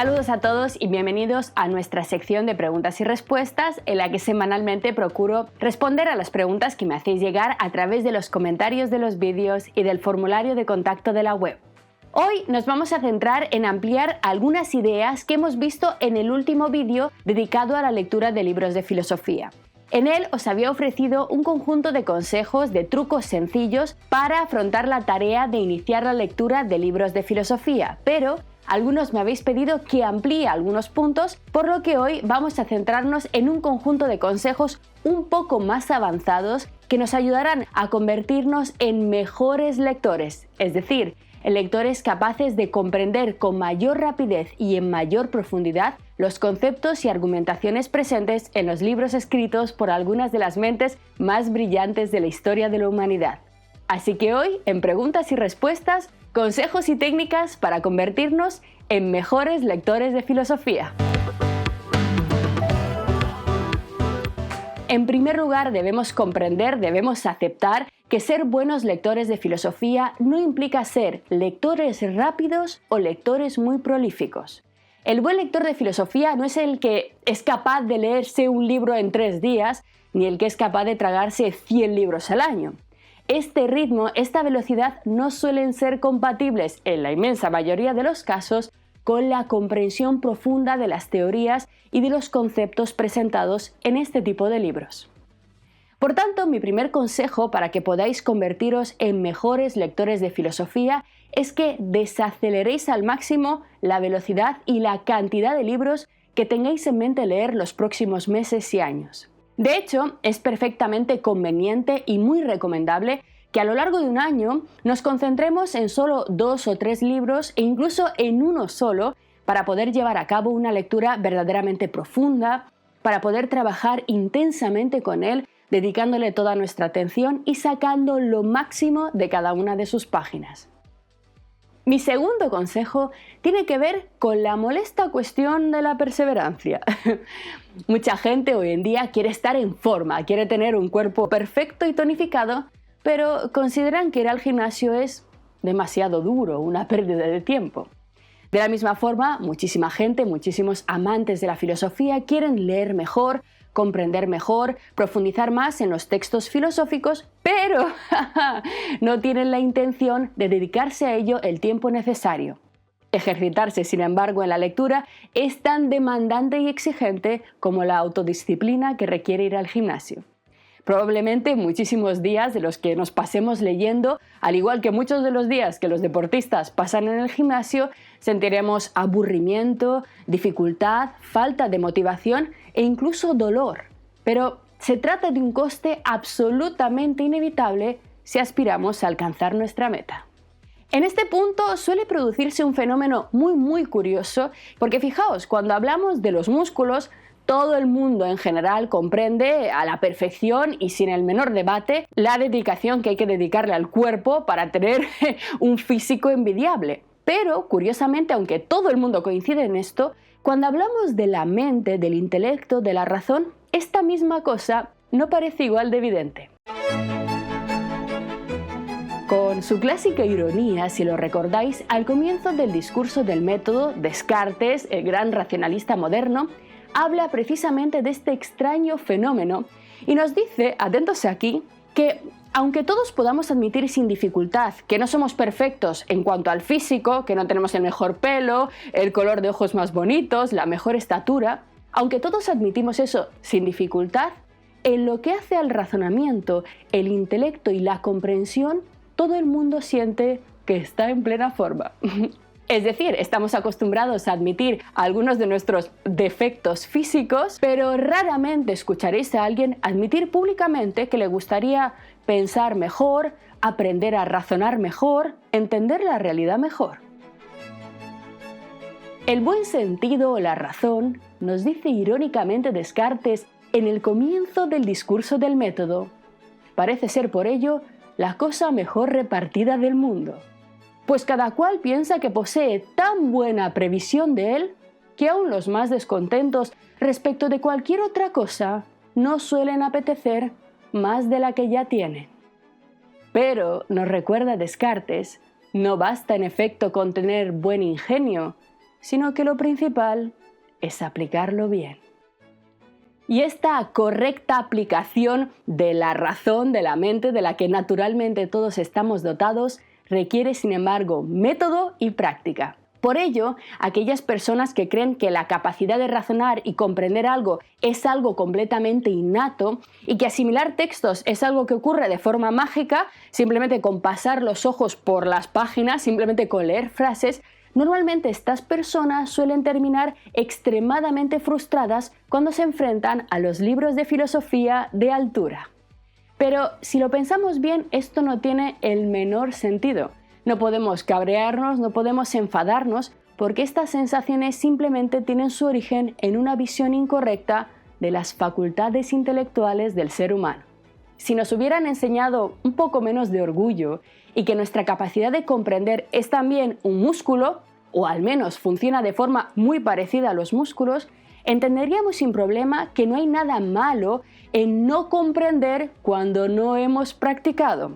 Saludos a todos y bienvenidos a nuestra sección de preguntas y respuestas en la que semanalmente procuro responder a las preguntas que me hacéis llegar a través de los comentarios de los vídeos y del formulario de contacto de la web. Hoy nos vamos a centrar en ampliar algunas ideas que hemos visto en el último vídeo dedicado a la lectura de libros de filosofía. En él os había ofrecido un conjunto de consejos, de trucos sencillos para afrontar la tarea de iniciar la lectura de libros de filosofía, pero algunos me habéis pedido que amplíe algunos puntos, por lo que hoy vamos a centrarnos en un conjunto de consejos un poco más avanzados que nos ayudarán a convertirnos en mejores lectores, es decir, en lectores capaces de comprender con mayor rapidez y en mayor profundidad los conceptos y argumentaciones presentes en los libros escritos por algunas de las mentes más brillantes de la historia de la humanidad. Así que hoy, en preguntas y respuestas, consejos y técnicas para convertirnos en mejores lectores de filosofía. En primer lugar, debemos comprender, debemos aceptar que ser buenos lectores de filosofía no implica ser lectores rápidos o lectores muy prolíficos. El buen lector de filosofía no es el que es capaz de leerse un libro en 3 días, ni el que es capaz de tragarse 100 libros al año. Este ritmo, esta velocidad no suelen ser compatibles, en la inmensa mayoría de los casos, con la comprensión profunda de las teorías y de los conceptos presentados en este tipo de libros. Por tanto, mi primer consejo para que podáis convertiros en mejores lectores de filosofía es que desaceleréis al máximo la velocidad y la cantidad de libros que tengáis en mente leer los próximos meses y años. De hecho, es perfectamente conveniente y muy recomendable que a lo largo de un año nos concentremos en solo 2 o 3 libros e incluso en uno solo para poder llevar a cabo una lectura verdaderamente profunda, para poder trabajar intensamente con él, dedicándole toda nuestra atención y sacando lo máximo de cada una de sus páginas. Mi segundo consejo tiene que ver con la molesta cuestión de la perseverancia. Mucha gente hoy en día quiere estar en forma, quiere tener un cuerpo perfecto y tonificado, pero consideran que ir al gimnasio es demasiado duro, una pérdida de tiempo. De la misma forma, muchísima gente, muchísimos amantes de la filosofía quieren leer mejor, comprender mejor, profundizar más en los textos filosóficos, pero no tienen la intención de dedicarse a ello el tiempo necesario. Ejercitarse, sin embargo, en la lectura es tan demandante y exigente como la autodisciplina que requiere ir al gimnasio. Probablemente muchísimos días de los que nos pasemos leyendo, al igual que muchos de los días que los deportistas pasan en el gimnasio, sentiremos aburrimiento, dificultad, falta de motivación e incluso dolor. Pero se trata de un coste absolutamente inevitable si aspiramos a alcanzar nuestra meta. En este punto suele producirse un fenómeno muy curioso, porque fijaos, cuando hablamos de los músculos, todo el mundo en general comprende a la perfección y sin el menor debate la dedicación que hay que dedicarle al cuerpo para tener un físico envidiable. Pero, curiosamente, aunque todo el mundo coincide en esto, cuando hablamos de la mente, del intelecto, de la razón, esta misma cosa no parece igual de evidente. Con su clásica ironía, si lo recordáis, al comienzo del discurso del método, Descartes, el gran racionalista moderno, habla precisamente de este extraño fenómeno y nos dice, atentos aquí, que aunque todos podamos admitir sin dificultad que no somos perfectos en cuanto al físico, que no tenemos el mejor pelo, el color de ojos más bonitos, la mejor estatura, aunque todos admitimos eso sin dificultad, en lo que hace al razonamiento, el intelecto y la comprensión, todo el mundo siente que está en plena forma. Es decir, estamos acostumbrados a admitir algunos de nuestros defectos físicos, pero raramente escucharéis a alguien admitir públicamente que le gustaría pensar mejor, aprender a razonar mejor, entender la realidad mejor. El buen sentido o la razón, nos dice irónicamente Descartes en el comienzo del discurso del método, parece ser por ello la cosa mejor repartida del mundo. Pues cada cual piensa que posee tan buena previsión de él que aun los más descontentos respecto de cualquier otra cosa no suelen apetecer más de la que ya tienen. Pero, nos recuerda Descartes, no basta en efecto con tener buen ingenio, sino que lo principal es aplicarlo bien. Y esta correcta aplicación de la razón, de la mente, de la que naturalmente todos estamos dotados, requiere, sin embargo, método y práctica. Por ello, aquellas personas que creen que la capacidad de razonar y comprender algo es algo completamente innato y que asimilar textos es algo que ocurre de forma mágica, simplemente con pasar los ojos por las páginas, simplemente con leer frases, normalmente estas personas suelen terminar extremadamente frustradas cuando se enfrentan a los libros de filosofía de altura. Pero si lo pensamos bien, esto no tiene el menor sentido. No podemos cabrearnos, no podemos enfadarnos, porque estas sensaciones simplemente tienen su origen en una visión incorrecta de las facultades intelectuales del ser humano. Si nos hubieran enseñado un poco menos de orgullo y que nuestra capacidad de comprender es también un músculo, o al menos funciona de forma muy parecida a los músculos, entenderíamos sin problema que no hay nada malo en no comprender cuando no hemos practicado.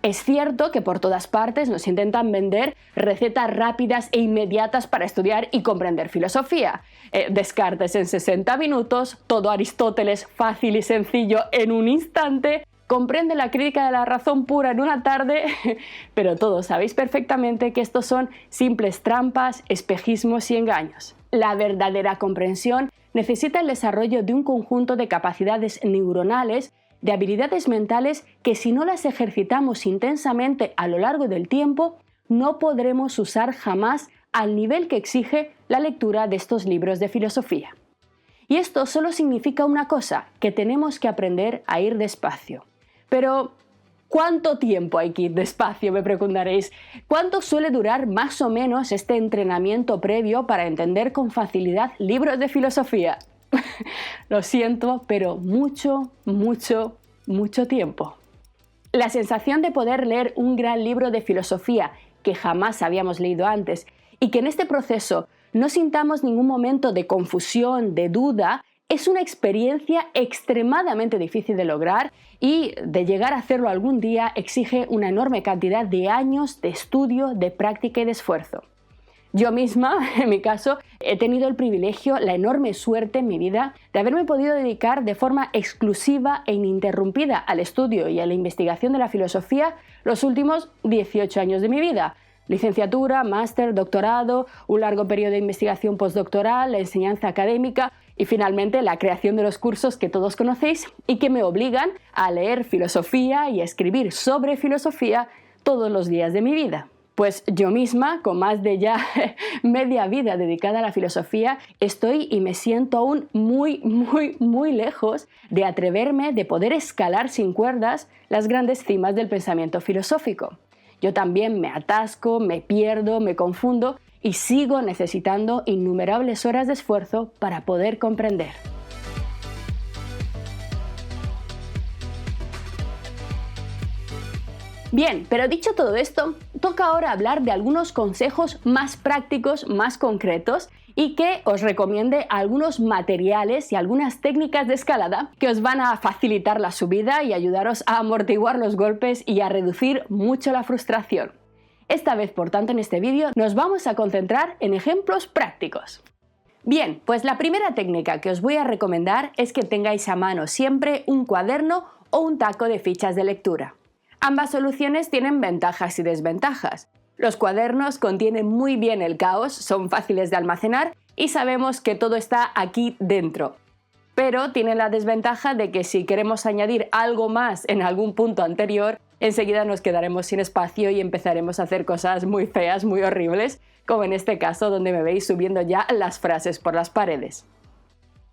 Es cierto que por todas partes nos intentan vender recetas rápidas e inmediatas para estudiar y comprender filosofía. Descartes en 60 minutos, todo Aristóteles fácil y sencillo en un instante, comprende la crítica de la razón pura en una tarde, pero todos sabéis perfectamente que estos son simples trampas, espejismos y engaños. La verdadera comprensión necesita el desarrollo de un conjunto de capacidades neuronales, de habilidades mentales que si no las ejercitamos intensamente a lo largo del tiempo, no podremos usar jamás al nivel que exige la lectura de estos libros de filosofía. Y esto solo significa una cosa, que tenemos que aprender a ir despacio. Pero, ¿cuánto tiempo hay que ir despacio?, me preguntaréis. ¿Cuánto suele durar más o menos este entrenamiento previo para entender con facilidad libros de filosofía? Lo siento, pero mucho tiempo. La sensación de poder leer un gran libro de filosofía que jamás habíamos leído antes y que en este proceso no sintamos ningún momento de confusión, de duda, es una experiencia extremadamente difícil de lograr y de llegar a hacerlo algún día exige una enorme cantidad de años de estudio, de práctica y de esfuerzo. Yo misma, en mi caso, he tenido el privilegio, la enorme suerte en mi vida de haberme podido dedicar de forma exclusiva e ininterrumpida al estudio y a la investigación de la filosofía los últimos 18 años de mi vida. Licenciatura, máster, doctorado, un largo periodo de investigación postdoctoral, la enseñanza académica y finalmente la creación de los cursos que todos conocéis y que me obligan a leer filosofía y a escribir sobre filosofía todos los días de mi vida. Pues yo misma, con más de ya media vida dedicada a la filosofía, estoy y me siento aún muy lejos de atreverme, de poder escalar sin cuerdas las grandes cimas del pensamiento filosófico. Yo también me atasco, me pierdo, me confundo y sigo necesitando innumerables horas de esfuerzo para poder comprender. Bien, pero dicho todo esto, toca ahora hablar de algunos consejos más prácticos, más concretos y que os recomiende algunos materiales y algunas técnicas de escalada que os van a facilitar la subida y ayudaros a amortiguar los golpes y a reducir mucho la frustración. Esta vez, por tanto, en este vídeo nos vamos a concentrar en ejemplos prácticos. Bien, pues la primera técnica que os voy a recomendar es que tengáis a mano siempre un cuaderno o un taco de fichas de lectura. Ambas soluciones tienen ventajas y desventajas. Los cuadernos contienen muy bien el caos, son fáciles de almacenar y sabemos que todo está aquí dentro. Pero tienen la desventaja de que si queremos añadir algo más en algún punto anterior, enseguida nos quedaremos sin espacio y empezaremos a hacer cosas muy feas, muy horribles, como en este caso donde me veis subiendo ya las frases por las paredes.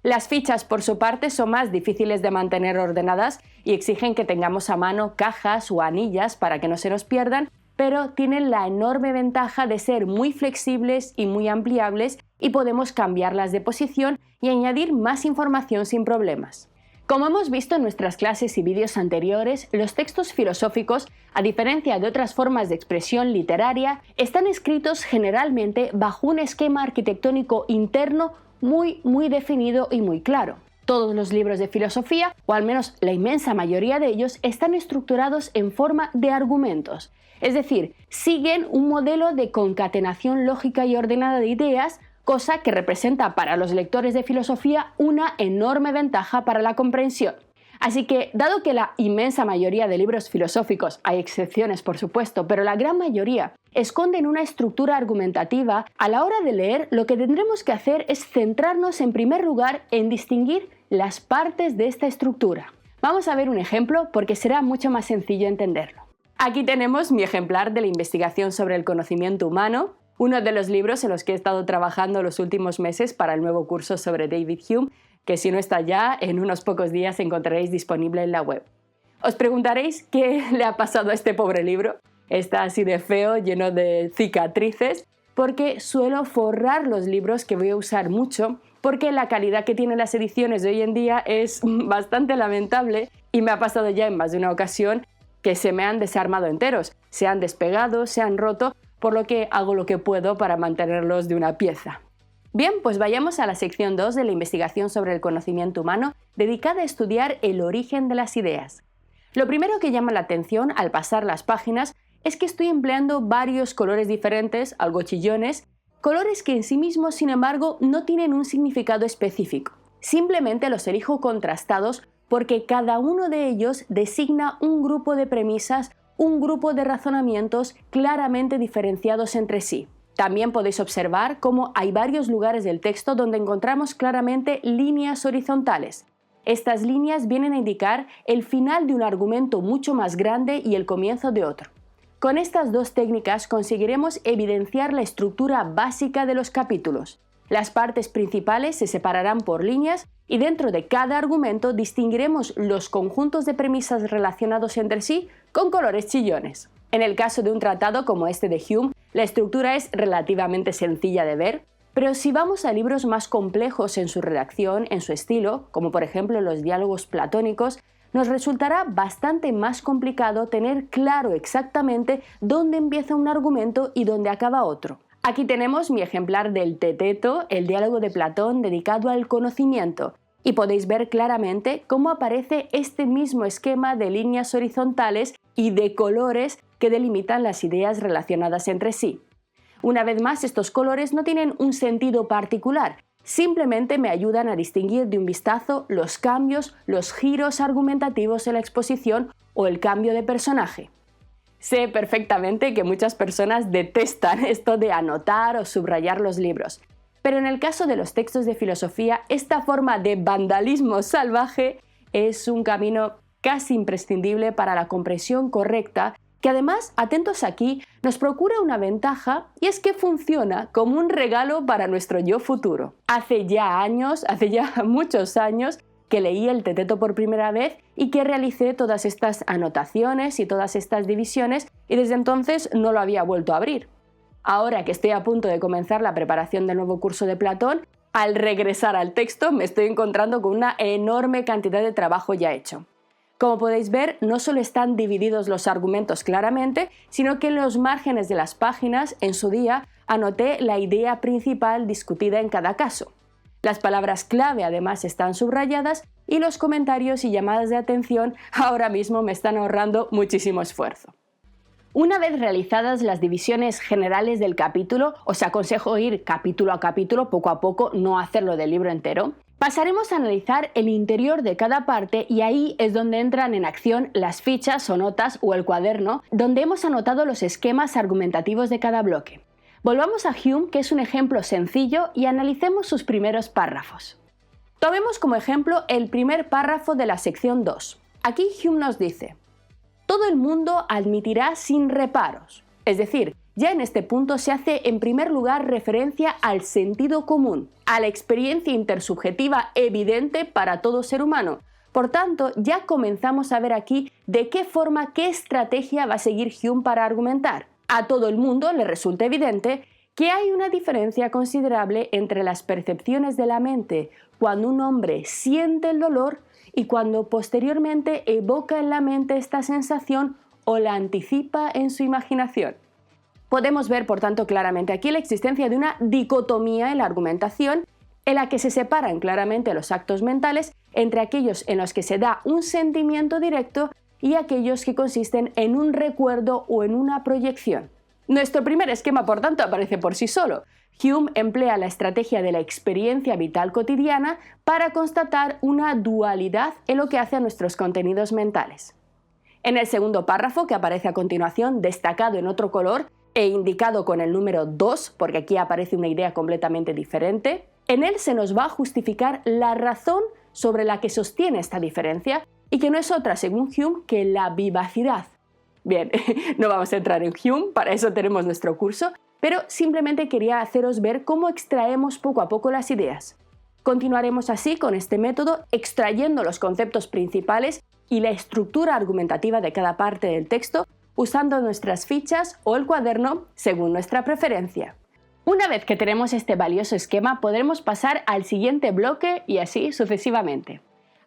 Las fichas, por su parte, son más difíciles de mantener ordenadas y exigen que tengamos a mano cajas o anillas para que no se nos pierdan, pero tienen la enorme ventaja de ser muy flexibles y muy ampliables y podemos cambiarlas de posición y añadir más información sin problemas. Como hemos visto en nuestras clases y vídeos anteriores, los textos filosóficos, a diferencia de otras formas de expresión literaria, están escritos generalmente bajo un esquema arquitectónico interno muy definido y muy claro. Todos los libros de filosofía, o al menos la inmensa mayoría de ellos, están estructurados en forma de argumentos. Es decir, siguen un modelo de concatenación lógica y ordenada de ideas cosa que representa para los lectores de filosofía una enorme ventaja para la comprensión. Así que, dado que la inmensa mayoría de libros filosóficos, hay excepciones por supuesto, pero la gran mayoría, esconden una estructura argumentativa, a la hora de leer lo que tendremos que hacer es centrarnos en primer lugar en distinguir las partes de esta estructura. Vamos a ver un ejemplo porque será mucho más sencillo entenderlo. Aquí tenemos mi ejemplar de la investigación sobre el conocimiento humano, uno de los libros en los que he estado trabajando los últimos meses para el nuevo curso sobre David Hume, que si no está ya, en unos pocos días encontraréis disponible en la web. Os preguntaréis qué le ha pasado a este pobre libro. Está así de feo, lleno de cicatrices, porque suelo forrar los libros que voy a usar mucho, porque la calidad que tienen las ediciones de hoy en día es bastante lamentable y me ha pasado ya en más de una ocasión que se me han desarmado enteros, se han despegado, se han roto, por lo que hago lo que puedo para mantenerlos de una pieza. Bien, pues vayamos a la sección 2 de la investigación sobre el conocimiento humano, dedicada a estudiar el origen de las ideas. Lo primero que llama la atención al pasar las páginas es que estoy empleando varios colores diferentes, algo chillones, colores que en sí mismos, sin embargo, no tienen un significado específico. Simplemente los elijo contrastados porque cada uno de ellos designa un grupo de premisas, un grupo de razonamientos claramente diferenciados entre sí. También podéis observar cómo hay varios lugares del texto donde encontramos claramente líneas horizontales. Estas líneas vienen a indicar el final de un argumento mucho más grande y el comienzo de otro. Con estas dos técnicas conseguiremos evidenciar la estructura básica de los capítulos. Las partes principales se separarán por líneas y dentro de cada argumento distinguiremos los conjuntos de premisas relacionados entre sí con colores chillones. En el caso de un tratado como este de Hume, la estructura es relativamente sencilla de ver, pero si vamos a libros más complejos en su redacción, en su estilo, como por ejemplo los diálogos platónicos, nos resultará bastante más complicado tener claro exactamente dónde empieza un argumento y dónde acaba otro. Aquí tenemos mi ejemplar del Teteto, el diálogo de Platón dedicado al conocimiento, y podéis ver claramente cómo aparece este mismo esquema de líneas horizontales y de colores que delimitan las ideas relacionadas entre sí. Una vez más, estos colores no tienen un sentido particular, simplemente me ayudan a distinguir de un vistazo los cambios, los giros argumentativos en la exposición o el cambio de personaje. Sé perfectamente que muchas personas detestan esto de anotar o subrayar los libros, pero en el caso de los textos de filosofía, esta forma de vandalismo salvaje es un camino casi imprescindible para la comprensión correcta, que además, atentos aquí, nos procura una ventaja y es que funciona como un regalo para nuestro yo futuro. Hace ya muchos años, que leí el Teteto por primera vez y que realicé todas estas anotaciones y todas estas divisiones y desde entonces no lo había vuelto a abrir. Ahora que estoy a punto de comenzar la preparación del nuevo curso de Platón, al regresar al texto me estoy encontrando con una enorme cantidad de trabajo ya hecho. Como podéis ver, no solo están divididos los argumentos claramente, sino que en los márgenes de las páginas, en su día, anoté la idea principal discutida en cada caso. Las palabras clave además están subrayadas y los comentarios y llamadas de atención ahora mismo me están ahorrando muchísimo esfuerzo. Una vez realizadas las divisiones generales del capítulo, os aconsejo ir capítulo a capítulo, poco a poco, no hacerlo del libro entero, pasaremos a analizar el interior de cada parte y ahí es donde entran en acción las fichas o notas o el cuaderno, donde hemos anotado los esquemas argumentativos de cada bloque. Volvamos a Hume, que es un ejemplo sencillo, y analicemos sus primeros párrafos. Tomemos como ejemplo el primer párrafo de la sección 2. Aquí Hume nos dice: todo el mundo admitirá sin reparos. Es decir, ya en este punto se hace en primer lugar referencia al sentido común, a la experiencia intersubjetiva evidente para todo ser humano. Por tanto, ya comenzamos a ver aquí de qué forma, qué estrategia va a seguir Hume para argumentar. A todo el mundo le resulta evidente que hay una diferencia considerable entre las percepciones de la mente cuando un hombre siente el dolor y cuando posteriormente evoca en la mente esta sensación o la anticipa en su imaginación. Podemos ver, por tanto, claramente aquí la existencia de una dicotomía en la argumentación en la que se separan claramente los actos mentales entre aquellos en los que se da un sentimiento directo y aquellos que consisten en un recuerdo o en una proyección. Nuestro primer esquema, por tanto, aparece por sí solo. Hume emplea la estrategia de la experiencia vital cotidiana para constatar una dualidad en lo que hace a nuestros contenidos mentales. En el segundo párrafo, que aparece a continuación, destacado en otro color e indicado con el número 2, porque aquí aparece una idea completamente diferente, en él se nos va a justificar la razón sobre la que sostiene esta diferencia y que no es otra, según Hume, que la vivacidad. Bien, no vamos a entrar en Hume, para eso tenemos nuestro curso, pero simplemente quería haceros ver cómo extraemos poco a poco las ideas. Continuaremos así con este método, extrayendo los conceptos principales y la estructura argumentativa de cada parte del texto, usando nuestras fichas o el cuaderno según nuestra preferencia. Una vez que tenemos este valioso esquema, podremos pasar al siguiente bloque y así sucesivamente.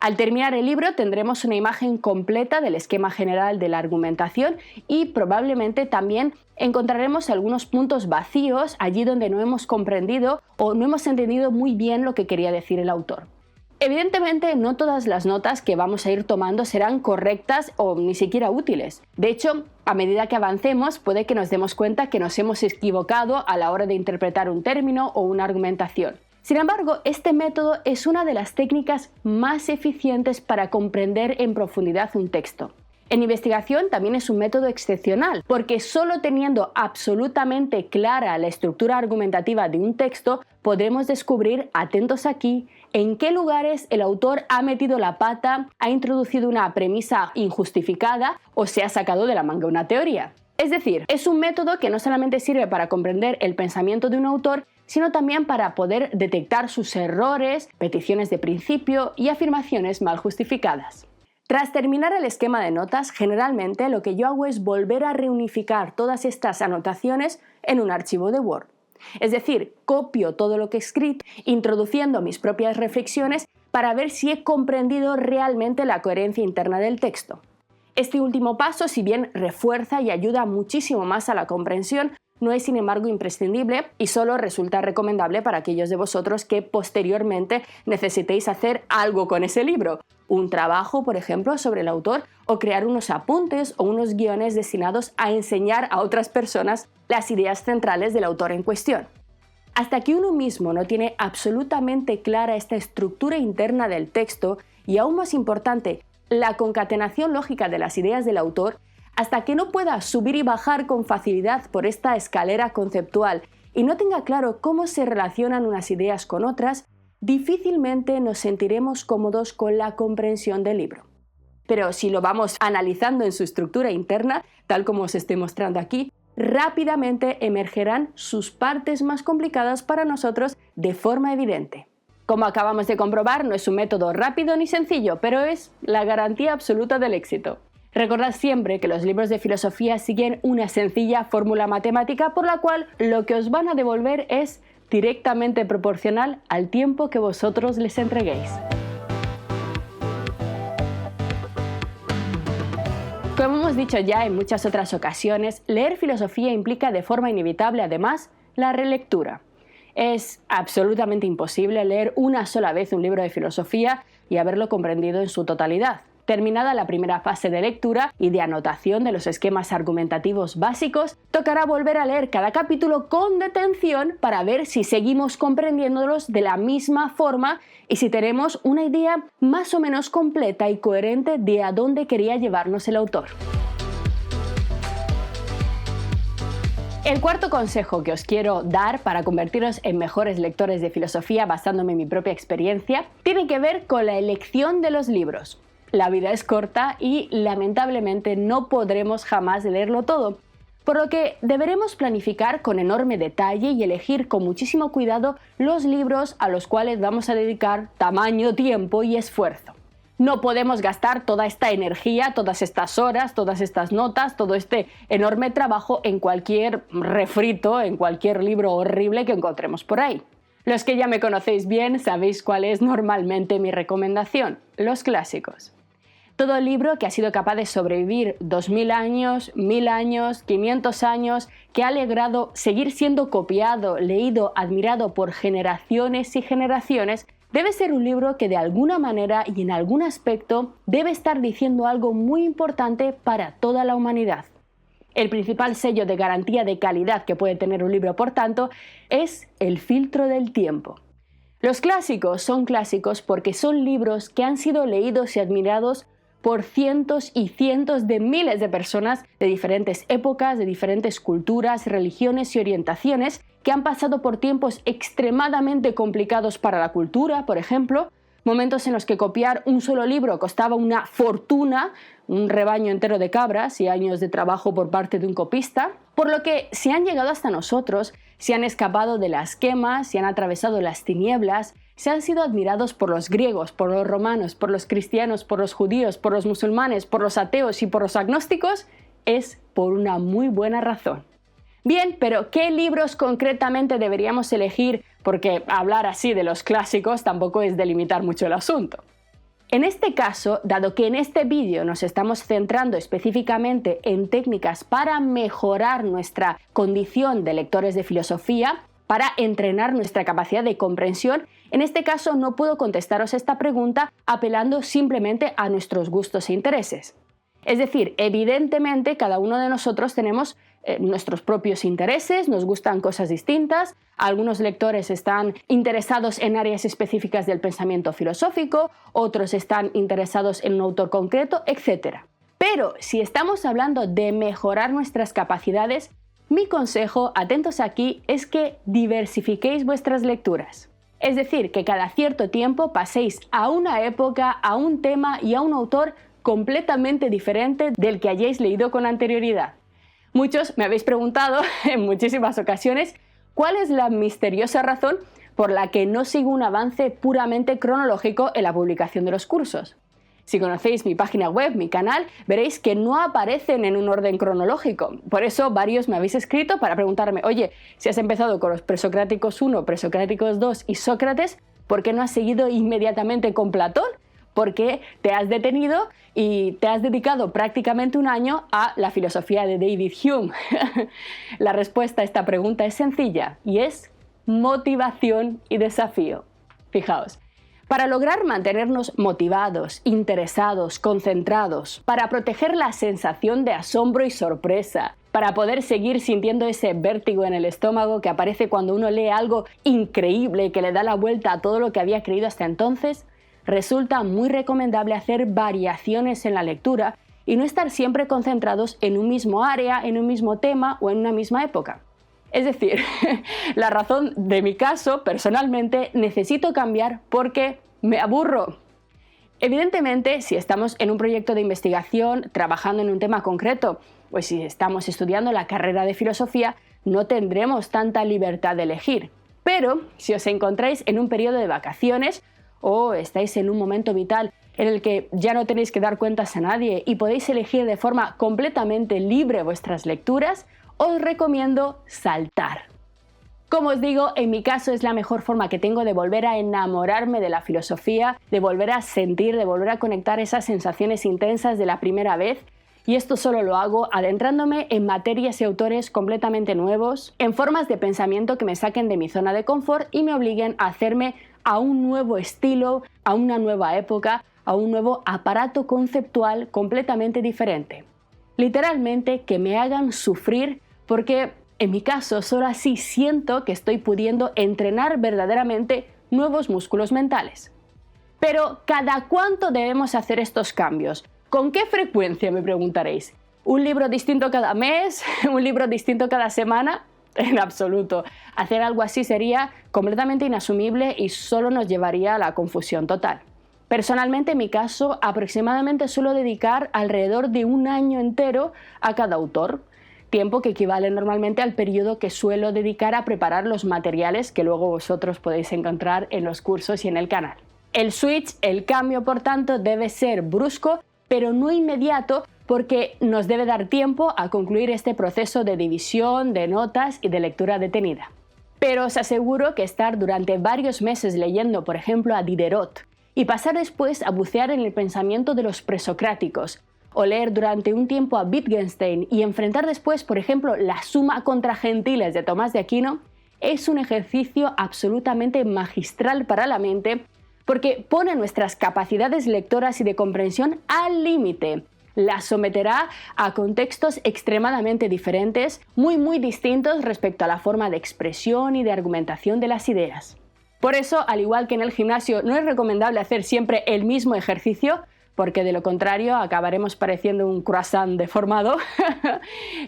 Al terminar el libro tendremos una imagen completa del esquema general de la argumentación y probablemente también encontraremos algunos puntos vacíos allí donde no hemos comprendido o no hemos entendido muy bien lo que quería decir el autor. Evidentemente, no todas las notas que vamos a ir tomando serán correctas o ni siquiera útiles. De hecho, a medida que avancemos, puede que nos demos cuenta que nos hemos equivocado a la hora de interpretar un término o una argumentación. Sin embargo, este método es una de las técnicas más eficientes para comprender en profundidad un texto. En investigación también es un método excepcional, porque solo teniendo absolutamente clara la estructura argumentativa de un texto, podremos descubrir, atentos aquí, en qué lugares el autor ha metido la pata, ha introducido una premisa injustificada o se ha sacado de la manga una teoría. Es decir, es un método que no solamente sirve para comprender el pensamiento de un autor, sino también para poder detectar sus errores, peticiones de principio y afirmaciones mal justificadas. Tras terminar el esquema de notas, generalmente lo que yo hago es volver a reunificar todas estas anotaciones en un archivo de Word. Es decir, copio todo lo que he escrito, introduciendo mis propias reflexiones para ver si he comprendido realmente la coherencia interna del texto. Este último paso, si bien refuerza y ayuda muchísimo más a la comprensión, no es sin embargo imprescindible y solo resulta recomendable para aquellos de vosotros que posteriormente necesitéis hacer algo con ese libro. Un trabajo, por ejemplo, sobre el autor o crear unos apuntes o unos guiones destinados a enseñar a otras personas las ideas centrales del autor en cuestión. Hasta que uno mismo no tiene absolutamente clara esta estructura interna del texto y aún más importante, la concatenación lógica de las ideas del autor, hasta que no pueda subir y bajar con facilidad por esta escalera conceptual y no tenga claro cómo se relacionan unas ideas con otras, difícilmente nos sentiremos cómodos con la comprensión del libro. Pero si lo vamos analizando en su estructura interna, tal como os estoy mostrando aquí, rápidamente emergerán sus partes más complicadas para nosotros de forma evidente. Como acabamos de comprobar, no es un método rápido ni sencillo, pero es la garantía absoluta del éxito. Recordad siempre que los libros de filosofía siguen una sencilla fórmula matemática por la cual lo que os van a devolver es directamente proporcional al tiempo que vosotros les entreguéis. Como hemos dicho ya en muchas otras ocasiones, leer filosofía implica de forma inevitable además la relectura. Es absolutamente imposible leer una sola vez un libro de filosofía y haberlo comprendido en su totalidad. Terminada la primera fase de lectura y de anotación de los esquemas argumentativos básicos, tocará volver a leer cada capítulo con detención para ver si seguimos comprendiéndolos de la misma forma y si tenemos una idea más o menos completa y coherente de a dónde quería llevarnos el autor. El cuarto consejo que os quiero dar para convertiros en mejores lectores de filosofía basándome en mi propia experiencia tiene que ver con la elección de los libros. La vida es corta y lamentablemente no podremos jamás leerlo todo, por lo que deberemos planificar con enorme detalle y elegir con muchísimo cuidado los libros a los cuales vamos a dedicar tamaño, tiempo y esfuerzo. No podemos gastar toda esta energía, todas estas horas, todas estas notas, todo este enorme trabajo en cualquier refrito, en cualquier libro horrible que encontremos por ahí. Los que ya me conocéis bien sabéis cuál es normalmente mi recomendación, los clásicos. Todo libro que ha sido capaz de sobrevivir 2000 años, 1000 años, 500 años, que ha logrado seguir siendo copiado, leído, admirado por generaciones y generaciones, debe ser un libro que de alguna manera y en algún aspecto debe estar diciendo algo muy importante para toda la humanidad. El principal sello de garantía de calidad que puede tener un libro, por tanto, es el filtro del tiempo. Los clásicos son clásicos porque son libros que han sido leídos y admirados por cientos y cientos de miles de personas de diferentes épocas, de diferentes culturas, religiones y orientaciones, que han pasado por tiempos extremadamente complicados para la cultura, por ejemplo, momentos en los que copiar un solo libro costaba una fortuna, un rebaño entero de cabras y años de trabajo por parte de un copista, por lo que si han llegado hasta nosotros, si han escapado de las quemas, si han atravesado las tinieblas, si han sido admirados por los griegos, por los romanos, por los cristianos, por los judíos, por los musulmanes, por los ateos y por los agnósticos, es por una muy buena razón. Bien, pero ¿qué libros concretamente deberíamos elegir? Porque hablar así de los clásicos tampoco es delimitar mucho el asunto. En este caso, dado que en este vídeo nos estamos centrando específicamente en técnicas para mejorar nuestra condición de lectores de filosofía, para entrenar nuestra capacidad de comprensión, en este caso no puedo contestaros esta pregunta apelando simplemente a nuestros gustos e intereses. Es decir, evidentemente cada uno de nosotros tenemos nuestros propios intereses, nos gustan cosas distintas, algunos lectores están interesados en áreas específicas del pensamiento filosófico, otros están interesados en un autor concreto, etc. Pero si estamos hablando de mejorar nuestras capacidades, mi consejo, atentos aquí, es que diversifiquéis vuestras lecturas. Es decir, que cada cierto tiempo paséis a una época, a un tema y a un autor completamente diferente del que hayáis leído con anterioridad. Muchos me habéis preguntado en muchísimas ocasiones cuál es la misteriosa razón por la que no sigo un avance puramente cronológico en la publicación de los cursos. Si conocéis mi página web, mi canal, veréis que no aparecen en un orden cronológico. Por eso varios me habéis escrito para preguntarme, oye, si has empezado con los presocráticos 1, presocráticos 2 y Sócrates, ¿por qué no has seguido inmediatamente con Platón? ¿Por qué te has detenido y te has dedicado prácticamente un año a la filosofía de David Hume? La respuesta a esta pregunta es sencilla y es motivación y desafío. Fijaos. Para lograr mantenernos motivados, interesados, concentrados, para proteger la sensación de asombro y sorpresa, para poder seguir sintiendo ese vértigo en el estómago que aparece cuando uno lee algo increíble que le da la vuelta a todo lo que había creído hasta entonces, resulta muy recomendable hacer variaciones en la lectura y no estar siempre concentrados en un mismo área, en un mismo tema o en una misma época. Es decir, la razón de mi caso, personalmente, necesito cambiar porque me aburro. Evidentemente, si estamos en un proyecto de investigación, trabajando en un tema concreto, o si estamos estudiando la carrera de filosofía, no tendremos tanta libertad de elegir. Pero, si os encontráis en un periodo de vacaciones, o estáis en un momento vital en el que ya no tenéis que dar cuentas a nadie y podéis elegir de forma completamente libre vuestras lecturas, os recomiendo saltar. Como os digo, en mi caso es la mejor forma que tengo de volver a enamorarme de la filosofía, de volver a sentir, de volver a conectar esas sensaciones intensas de la primera vez. Y esto solo lo hago adentrándome en materias y autores completamente nuevos, en formas de pensamiento que me saquen de mi zona de confort y me obliguen a hacerme a un nuevo estilo, a una nueva época, a un nuevo aparato conceptual completamente diferente. Literalmente que me hagan sufrir porque, en mi caso, solo así siento que estoy pudiendo entrenar verdaderamente nuevos músculos mentales. Pero, ¿cada cuánto debemos hacer estos cambios? ¿Con qué frecuencia, me preguntaréis? ¿Un libro distinto cada mes? ¿Un libro distinto cada semana? En absoluto. Hacer algo así sería completamente inasumible y solo nos llevaría a la confusión total. Personalmente, en mi caso, aproximadamente suelo dedicar alrededor de un año entero a cada autor, tiempo que equivale normalmente al periodo que suelo dedicar a preparar los materiales que luego vosotros podéis encontrar en los cursos y en el canal. El switch, el cambio, por tanto, debe ser brusco, pero no inmediato, porque nos debe dar tiempo a concluir este proceso de división, de notas y de lectura detenida. Pero os aseguro que estar durante varios meses leyendo, por ejemplo, a Diderot, y pasar después a bucear en el pensamiento de los presocráticos, o leer durante un tiempo a Wittgenstein y enfrentar después, por ejemplo, la Suma contra Gentiles de Tomás de Aquino, es un ejercicio absolutamente magistral para la mente porque pone nuestras capacidades lectoras y de comprensión al límite, La someterá a contextos extremadamente diferentes, muy distintos respecto a la forma de expresión y de argumentación de las ideas. Por eso, al igual que en el gimnasio, no es recomendable hacer siempre el mismo ejercicio, porque de lo contrario acabaremos pareciendo un croissant deformado.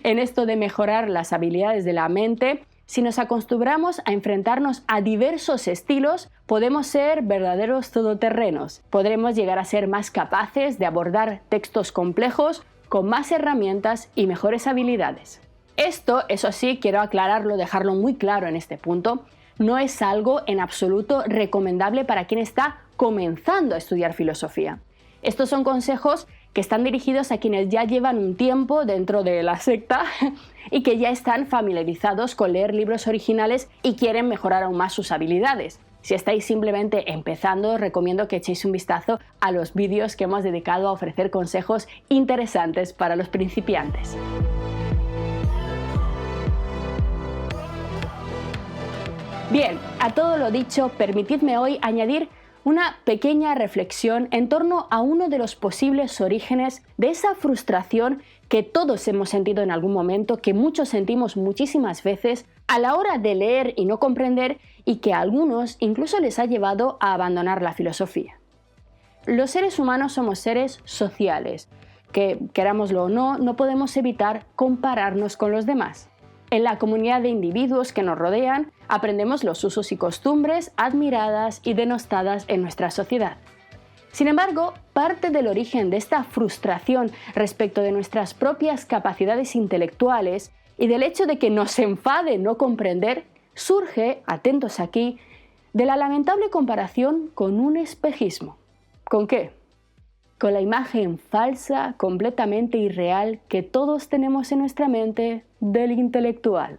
En esto de mejorar las habilidades de la mente, si nos acostumbramos a enfrentarnos a diversos estilos, podemos ser verdaderos todoterrenos. Podremos llegar a ser más capaces de abordar textos complejos con más herramientas y mejores habilidades. Esto, eso sí, quiero aclararlo, dejarlo muy claro en este punto, no es algo en absoluto recomendable para quien está comenzando a estudiar filosofía. Estos son consejos que están dirigidos a quienes ya llevan un tiempo dentro de la secta y que ya están familiarizados con leer libros originales y quieren mejorar aún más sus habilidades. Si estáis simplemente empezando, os recomiendo que echéis un vistazo a los vídeos que hemos dedicado a ofrecer consejos interesantes para los principiantes. Bien, a todo lo dicho, permitidme hoy añadir una pequeña reflexión en torno a uno de los posibles orígenes de esa frustración que todos hemos sentido en algún momento, que muchos sentimos muchísimas veces a la hora de leer y no comprender, y que a algunos incluso les ha llevado a abandonar la filosofía. Los seres humanos somos seres sociales, que querámoslo o no, no podemos evitar compararnos con los demás. En la comunidad de individuos que nos rodean, aprendemos los usos y costumbres admiradas y denostadas en nuestra sociedad. Sin embargo, parte del origen de esta frustración respecto de nuestras propias capacidades intelectuales y del hecho de que nos enfade no comprender, surge, atentos aquí, de la lamentable comparación con un espejismo. ¿Con qué? Con la imagen falsa, completamente irreal, que todos tenemos en nuestra mente del intelectual.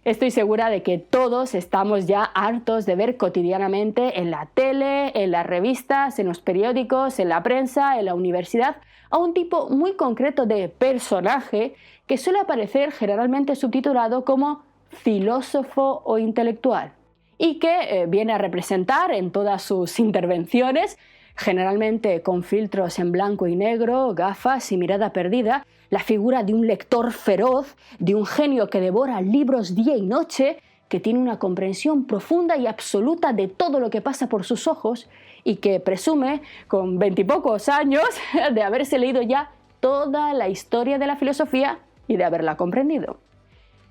Estoy segura de que todos estamos ya hartos de ver cotidianamente en la tele, en las revistas, en los periódicos, en la prensa, en la universidad, a un tipo muy concreto de personaje que suele aparecer generalmente subtitulado como filósofo o intelectual y que viene a representar en todas sus intervenciones, generalmente con filtros en blanco y negro, gafas y mirada perdida, la figura de un lector feroz, de un genio que devora libros día y noche, que tiene una comprensión profunda y absoluta de todo lo que pasa por sus ojos y que presume, con 20 y pocos años, de haberse leído ya toda la historia de la filosofía y de haberla comprendido.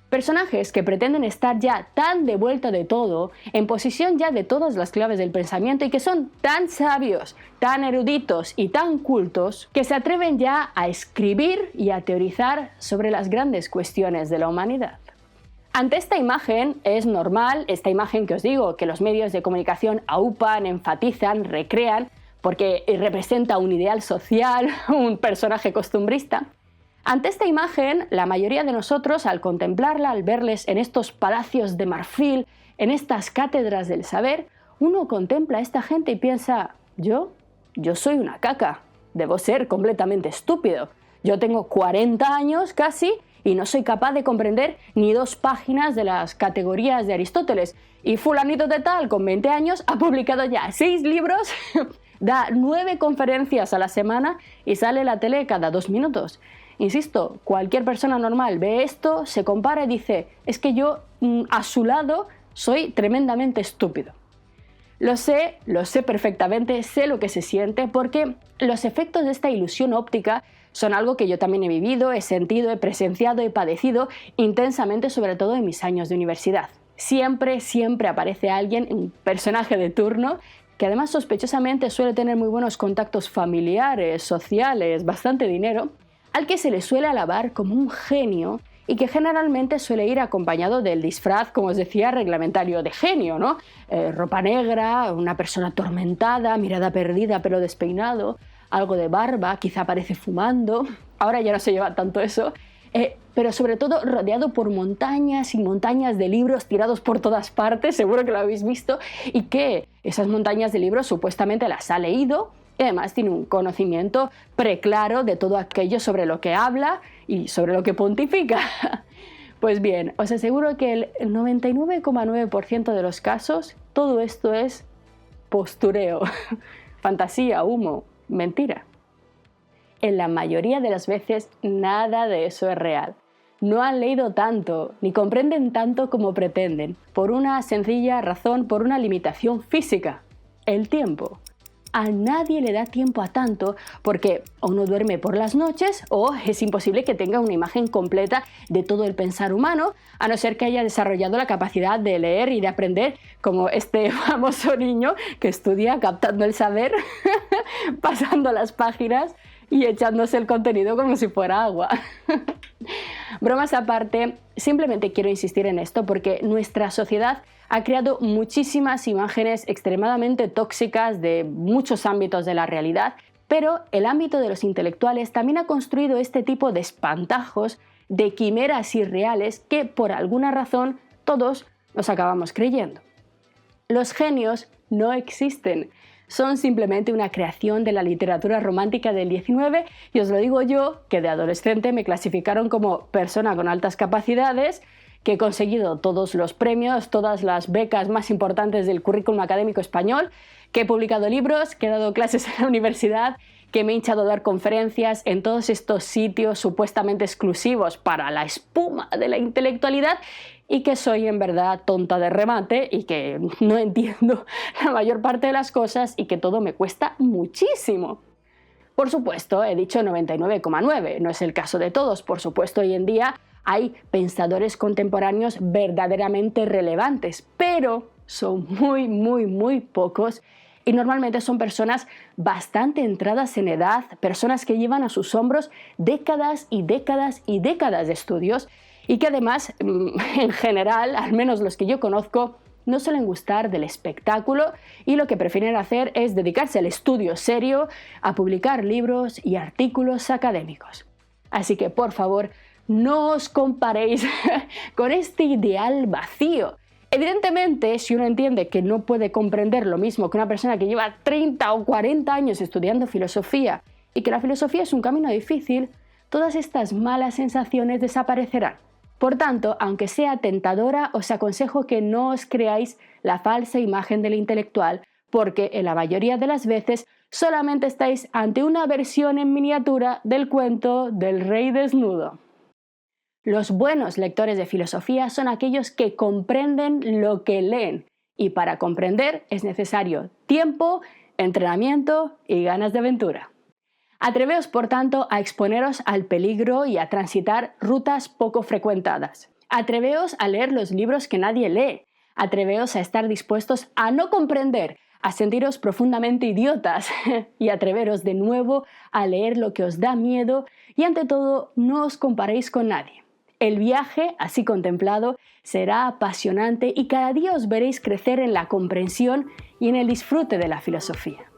Personajes que pretenden estar ya tan de vuelta de todo, en posesión ya de todas las claves del pensamiento y que son tan sabios, tan eruditos y tan cultos que se atreven ya a escribir y a teorizar sobre las grandes cuestiones de la humanidad. Ante esta imagen es normal, esta imagen que os digo, que los medios de comunicación aupan, enfatizan, recrean, porque representa un ideal social, un personaje costumbrista. Ante esta imagen, la mayoría de nosotros, al contemplarla, al verles en estos palacios de marfil, en estas cátedras del saber, uno contempla a esta gente y piensa, yo soy una caca, debo ser completamente estúpido. Yo tengo 40 años casi y no soy capaz de comprender ni 2 páginas de las categorías de Aristóteles. Y fulanito de tal, con 20 años, ha publicado ya 6 libros, da 9 conferencias a la semana y sale a la tele cada 2 minutos. Insisto, cualquier persona normal ve esto, se compara y dice, es que yo a su lado soy tremendamente estúpido. Lo sé perfectamente, sé lo que se siente, porque los efectos de esta ilusión óptica son algo que yo también he vivido, he sentido, he presenciado, he padecido intensamente, sobre todo en mis años de universidad. Siempre aparece alguien, un personaje de turno, que además sospechosamente suele tener muy buenos contactos familiares, sociales, bastante dinero, al que se le suele alabar como un genio y que generalmente suele ir acompañado del disfraz, como os decía, reglamentario de genio, ¿no? Ropa negra, una persona atormentada, mirada perdida, pelo despeinado, algo de barba, quizá aparece fumando, ahora ya no se lleva tanto eso, pero sobre todo rodeado por montañas y montañas de libros tirados por todas partes, seguro que lo habéis visto, y que esas montañas de libros supuestamente las ha leído, y además tiene un conocimiento preclaro de todo aquello sobre lo que habla y sobre lo que pontifica. Pues bien, os aseguro que el 99,9% de los casos todo esto es postureo, fantasía, humo, mentira. en la mayoría de las veces nada de eso es real. No han leído tanto, ni comprenden tanto como pretenden, por una sencilla razón, por una limitación física: el tiempo. A nadie le da tiempo a tanto porque o no duerme por las noches o es imposible que tenga una imagen completa de todo el pensar humano, a no ser que haya desarrollado la capacidad de leer y de aprender, como este famoso niño que estudia captando el saber, pasando las páginas y echándose el contenido como si fuera agua. Bromas aparte, simplemente quiero insistir en esto porque nuestra sociedad ha creado muchísimas imágenes extremadamente tóxicas de muchos ámbitos de la realidad, pero el ámbito de los intelectuales también ha construido este tipo de espantajos, de quimeras irreales que por alguna razón todos nos acabamos creyendo. Los genios no existen. Son simplemente una creación de la literatura romántica del XIX, y os lo digo yo, que de adolescente me clasificaron como persona con altas capacidades, que he conseguido todos los premios, todas las becas más importantes del currículum académico español, que he publicado libros, que he dado clases en la universidad, que me he hinchado a dar conferencias en todos estos sitios supuestamente exclusivos para la espuma de la intelectualidad, y que soy en verdad tonta de remate y que no entiendo la mayor parte de las cosas y que todo me cuesta muchísimo. Por supuesto, he dicho 99,9, no es el caso de todos. Por supuesto, hoy en día hay pensadores contemporáneos verdaderamente relevantes, pero son muy pocos y normalmente son personas bastante entradas en edad, personas que llevan a sus hombros décadas y décadas y décadas de estudios y que además, en general, al menos los que yo conozco, no suelen gustar del espectáculo y lo que prefieren hacer es dedicarse al estudio serio, a publicar libros y artículos académicos. Así que, por favor, no os comparéis con este ideal vacío. Evidentemente, si uno entiende que no puede comprender lo mismo que una persona que lleva 30 o 40 años estudiando filosofía y que la filosofía es un camino difícil, todas estas malas sensaciones desaparecerán. Por tanto, aunque sea tentadora, os aconsejo que no os creáis la falsa imagen del intelectual, porque en la mayoría de las veces solamente estáis ante una versión en miniatura del cuento del rey desnudo. Los buenos lectores de filosofía son aquellos que comprenden lo que leen, y para comprender es necesario tiempo, entrenamiento y ganas de aventura. Atreveos, por tanto, a exponeros al peligro y a transitar rutas poco frecuentadas. Atreveos a leer los libros que nadie lee. Atreveos a estar dispuestos a no comprender, a sentiros profundamente idiotas y atreveros de nuevo a leer lo que os da miedo y, ante todo, no os comparéis con nadie. El viaje, así contemplado, será apasionante y cada día os veréis crecer en la comprensión y en el disfrute de la filosofía.